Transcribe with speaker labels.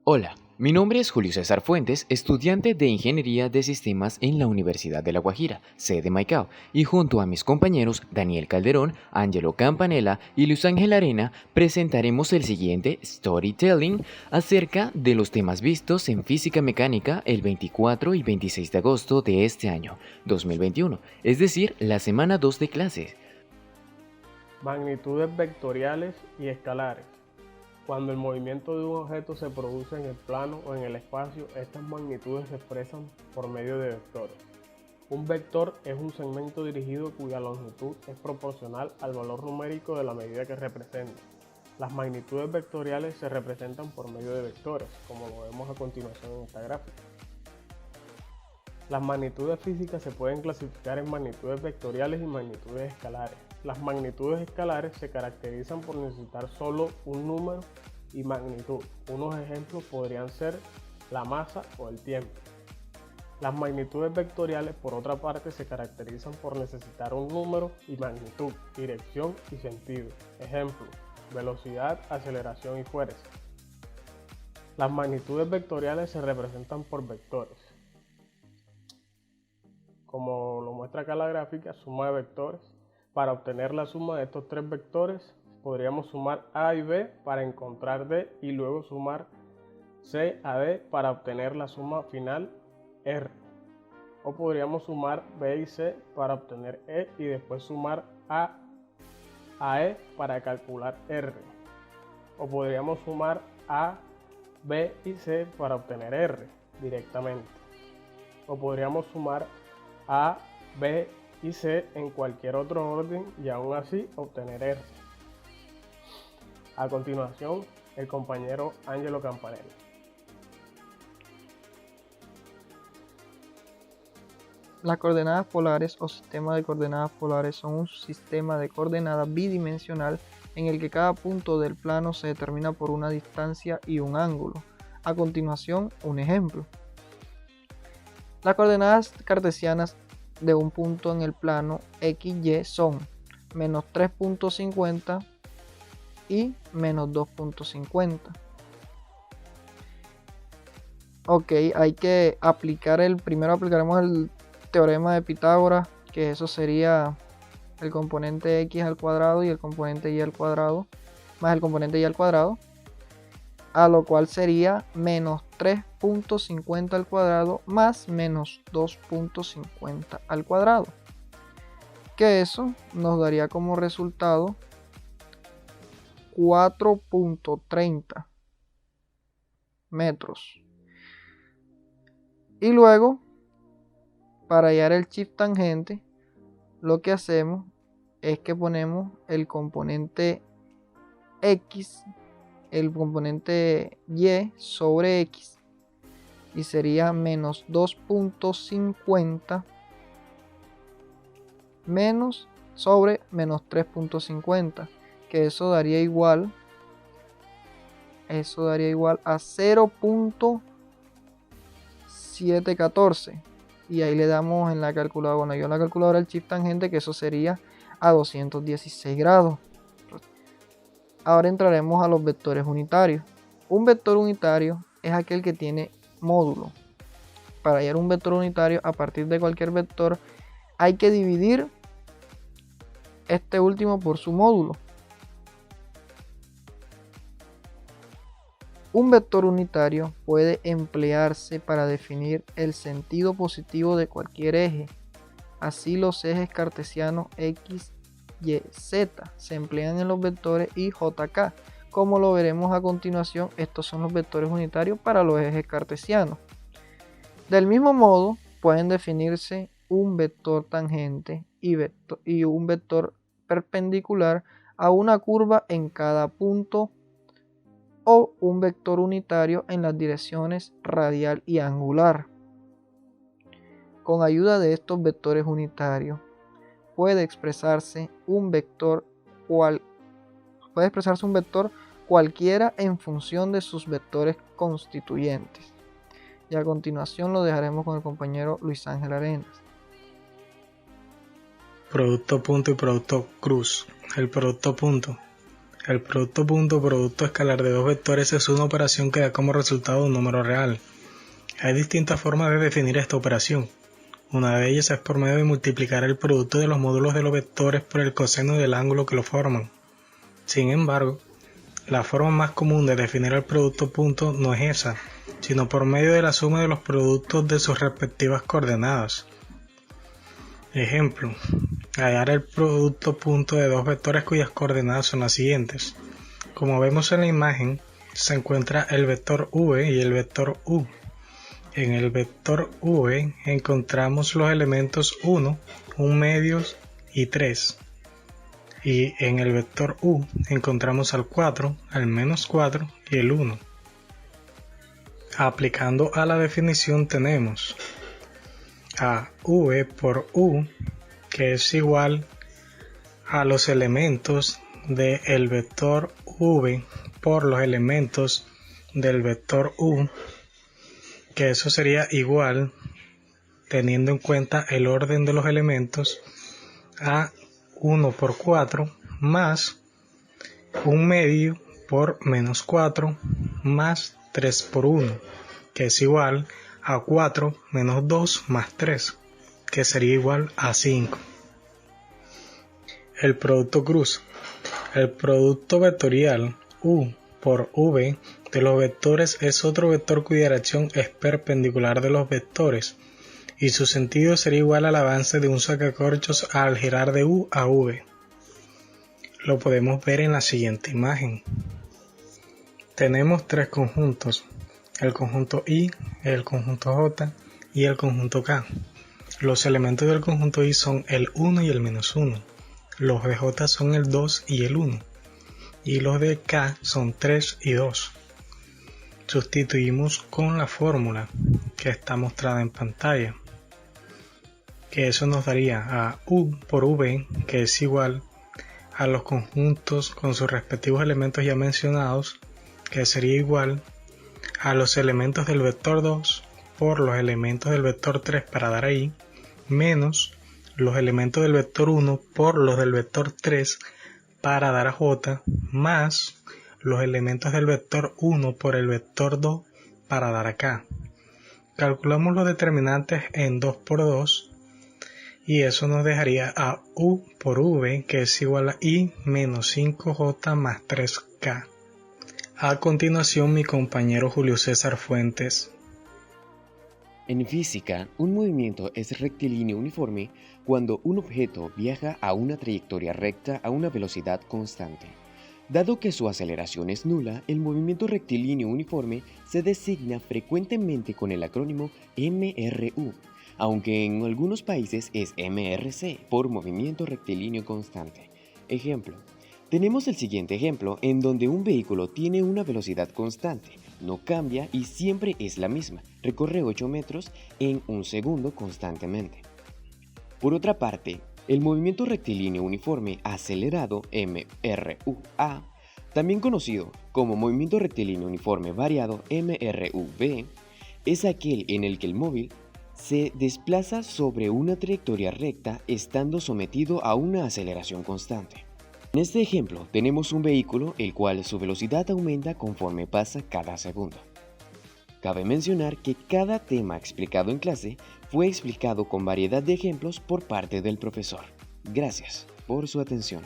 Speaker 1: Hola, mi nombre es Julio César Fuentes, estudiante de Ingeniería de Sistemas en la Universidad de La Guajira, sede Maicao, y junto a mis compañeros Daniel Calderón, Ángelo Campanella y Luis Ángel Arena, presentaremos el siguiente Storytelling acerca de los temas vistos en Física Mecánica el 24 y 26 de agosto de este año, 2021, es decir, la semana 2 de clases.
Speaker 2: Magnitudes vectoriales y escalares. Cuando el movimiento de un objeto se produce en el plano o en el espacio, estas magnitudes se expresan por medio de vectores. Un vector es un segmento dirigido cuya longitud es proporcional al valor numérico de la medida que representa. Las magnitudes vectoriales se representan por medio de vectores, como lo vemos a continuación en esta gráfica. Las magnitudes físicas se pueden clasificar en magnitudes vectoriales y magnitudes escalares. Las magnitudes escalares se caracterizan por necesitar solo un número y magnitud. Unos ejemplos podrían ser la masa o el tiempo. Las magnitudes vectoriales, por otra parte, se caracterizan por necesitar un número y magnitud, dirección y sentido. Ejemplo, velocidad, aceleración y fuerza. Las magnitudes vectoriales se representan por vectores. Como lo muestra acá la gráfica, suma de vectores. Para obtener la suma de estos tres vectores, podríamos sumar A y B para encontrar D y luego sumar C a D para obtener la suma final R. O podríamos sumar B y C para obtener E y después sumar A E para calcular R. O podríamos sumar A, B y C para obtener R directamente. O podríamos sumar A, B y C en cualquier otro orden y aún así obtener R. A continuación, el compañero Ángelo Campanella.
Speaker 3: Las coordenadas polares o sistema de coordenadas polares son un sistema de coordenadas bidimensional en el que cada punto del plano se determina por una distancia y un ángulo. A continuación, un ejemplo. Las coordenadas cartesianas de un punto en el plano XY son menos 3.50 y menos 2.50. Ok, hay que aplicar primero aplicaremos el teorema de Pitágoras, que eso sería el componente x al cuadrado y el componente y al cuadrado más el componente y al cuadrado, a lo cual sería menos 3.50 al cuadrado más menos 2.50 al cuadrado, que eso nos daría como resultado 4.30 metros. Y luego, para hallar el shift tangente, lo que hacemos es que ponemos el componente x, el componente y sobre x, y sería menos 2.50 menos sobre menos 3.50, que eso daría igual a 0.714, y ahí le damos en la calculadora, bueno, yo en la calculadora el shift tangente, que eso sería a 216 grados. Ahora entraremos a los vectores unitarios. Un vector unitario es aquel que tiene módulo. Para hallar un vector unitario a partir de cualquier vector hay que dividir este último por su módulo. Un vector unitario puede emplearse para definir el sentido positivo de cualquier eje. Así los ejes cartesianos x, y, z se emplean en los vectores y, j, k. Como lo veremos a continuación, estos son los vectores unitarios para los ejes cartesianos. Del mismo modo, pueden definirse un vector tangente y un vector perpendicular a una curva en cada punto, o un vector unitario en las direcciones radial y angular. Con ayuda de estos vectores unitarios puede expresarse un vector cualquiera en función de sus vectores constituyentes. Y a continuación lo dejaremos con el compañero Luis Ángel Arenas.
Speaker 4: Producto punto y producto cruz. El producto punto El producto punto producto escalar de dos vectores es una operación que da como resultado un número real. Hay distintas formas de definir esta operación. Una de ellas es por medio de multiplicar el producto de los módulos de los vectores por el coseno del ángulo que lo forman. Sin embargo, la forma más común de definir el producto punto no es esa, sino por medio de la suma de los productos de sus respectivas coordenadas. Ejemplo, hallar el producto punto de dos vectores cuyas coordenadas son las siguientes. Como vemos en la imagen, se encuentra el vector v y el vector u. En el vector v encontramos los elementos 1, 1 medio y 3. Y en el vector u encontramos al 4, al menos 4 y el 1. Aplicando a la definición tenemos a v por u, que es igual a los elementos del vector v por los elementos del vector u, que eso sería igual, teniendo en cuenta el orden de los elementos, a 1 por 4 más 1 medio por menos 4 más 3 por 1, que es igual a 4 menos 2 más 3, que sería igual a 5. El producto cruz. El producto vectorial u por v de los vectores es otro vector cuya dirección es perpendicular de los vectores y su sentido sería igual al avance de un sacacorchos al girar de u a v. Lo podemos ver en la siguiente imagen. Tenemos tres conjuntos, el conjunto I, el conjunto J y el conjunto K. Los elementos del conjunto I son el 1 y el menos 1, los de J son el 2 y el 1, y los de K son 3 y 2. Sustituimos con la fórmula que está mostrada en pantalla, que eso nos daría a U por V, que es igual a los conjuntos con sus respectivos elementos ya mencionados, que sería igual a los elementos del vector 2 por los elementos del vector 3 para dar ahí, menos los elementos del vector 1 por los del vector 3 para dar a J, más los elementos del vector 1 por el vector 2 para dar a K. Calculamos los determinantes en 2 por 2 y eso nos dejaría a U por V, que es igual a I menos 5J más 3K. A continuación, mi compañero Julio César Fuentes.
Speaker 1: En física, un movimiento es rectilíneo uniforme cuando un objeto viaja a una trayectoria recta a una velocidad constante. Dado que su aceleración es nula, el movimiento rectilíneo uniforme se designa frecuentemente con el acrónimo MRU, aunque en algunos países es MRC por movimiento rectilíneo constante. Ejemplo. Tenemos el siguiente ejemplo en donde un vehículo tiene una velocidad constante, no cambia y siempre es la misma, recorre 8 metros en un segundo constantemente. Por otra parte, el movimiento rectilíneo uniforme acelerado MRUA, también conocido como movimiento rectilíneo uniforme variado MRUV, es aquel en el que el móvil se desplaza sobre una trayectoria recta estando sometido a una aceleración constante. En este ejemplo tenemos un vehículo el cual su velocidad aumenta conforme pasa cada segundo. Cabe mencionar que cada tema explicado en clase fue explicado con variedad de ejemplos por parte del profesor. Gracias por su atención.